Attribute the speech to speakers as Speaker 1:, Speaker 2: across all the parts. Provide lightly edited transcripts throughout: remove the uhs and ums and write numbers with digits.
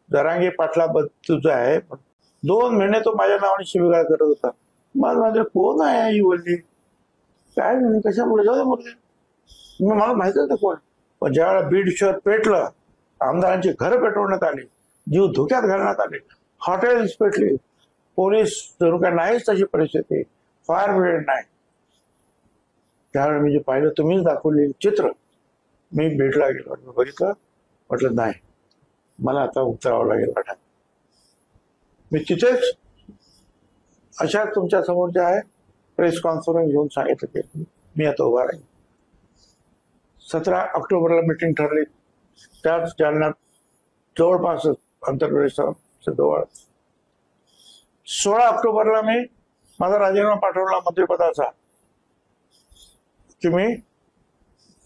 Speaker 1: जरांगे पाटला तुझा आहे, 2 महिने तो माझ्या नावाने शिवीगाळ करत होता. माझे कोण आहे ही बोलली, काय नाही कशामुळे, जाऊ दे मुलगी, मला माहिती होतं कोण. पण ज्यावेळेला बीड शहर पेटलं, आमदारांची घरं पेटवण्यात आली, जीव धोक्यात घालण्यात आले, हॉटेल्स पेटली, पोलीस जणू काय नाहीच तशी परिस्थिती, फायर ब्रिगेड नाही. त्यावेळेला मी जे पाहिलं, तुम्हीच दाखवलेलं चित्र, मी बीडला गेलो, बघितलं, म्हटलं नाही, मला आता उतरावं लागेल वाटा. मी तिथेच अशा तुमच्या समोर जे आहे प्रेस कॉन्फरन्स घेऊन सांगितलं की मी आता उभा राहील. 17 ऑक्टोबरला मिटिंग ठरली, त्याच जालन्यात जवळपासच आंतरप्रदेशाच्या जवळ. 16 ऑक्टोबरला मी माझा राजीनामा पाठवला मंत्रिपदाचा, की मी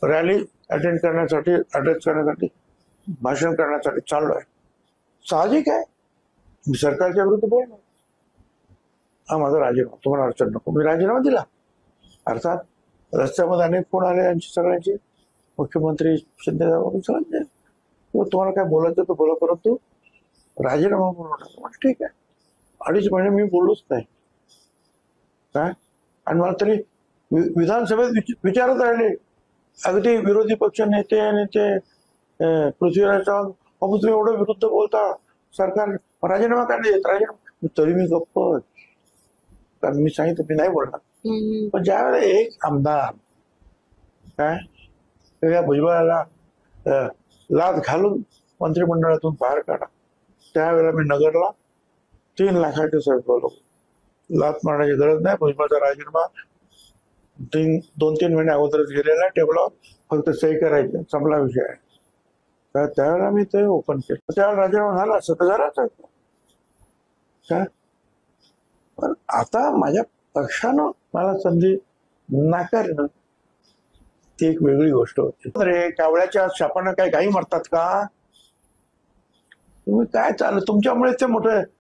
Speaker 1: रॅली अटेंड करण्यासाठी, अटॅच करण्यासाठी, भाषण करण्यासाठी चाललो आहे. साहजिक आहे, मी सरकारच्या विरुद्ध बोललो, हा माझा राजीनामा, तुम्हाला अडचण नको. मी राजीनामा दिला. अर्थात रस्त्यामध्ये अनेक फोन आले यांची सगळ्यांचे, मुख्यमंत्री शिंदे सगळ्यांचे, तुम्हाला काय बोलायचं तर बोला, परंतु राजीनामा बोलवणार. ठीक आहे. 2.5 महिने मी बोललोच नाही काय. आणि मला तरी विधानसभेत विचारत राहिले अगदी विरोधी पक्ष नेते आणि ते पृथ्वीराज चव्हाण, तुम्ही एवढं विरुद्ध बोलता, सरकार राजीनामा काय नाही देत, राजीनामा. तरी मी गप्प, कारण मी सांगितलं मी नाही बोलणार. पण ज्यावेळेला एक आमदार काय या भुजबळाला लाच घालून मंत्रिमंडळातून बाहेर काढा, त्यावेळेला मी नगरला 3 लाखाचे सर्व बोललो, लाच मारण्याची गरज नाही, भुजबळचा राजीनामा 2-3 महिने अगोदरच गेलेला आहे टेबलावर, फक्त सही करायची, संपला विषय आहे. तर त्यावेळेला मी ते ओपन केलं, त्यावेळेला राजीनामा झाला असं तर झालाच काय. पण आता माझ्या पक्षानं मला संधी नाकारणं ती एक वेगळी गोष्ट होती. अरे कावळ्याच्या शापानं काय गायी मरतात का? तुम्ही काय चाललं, तुमच्यामुळे ते मोठं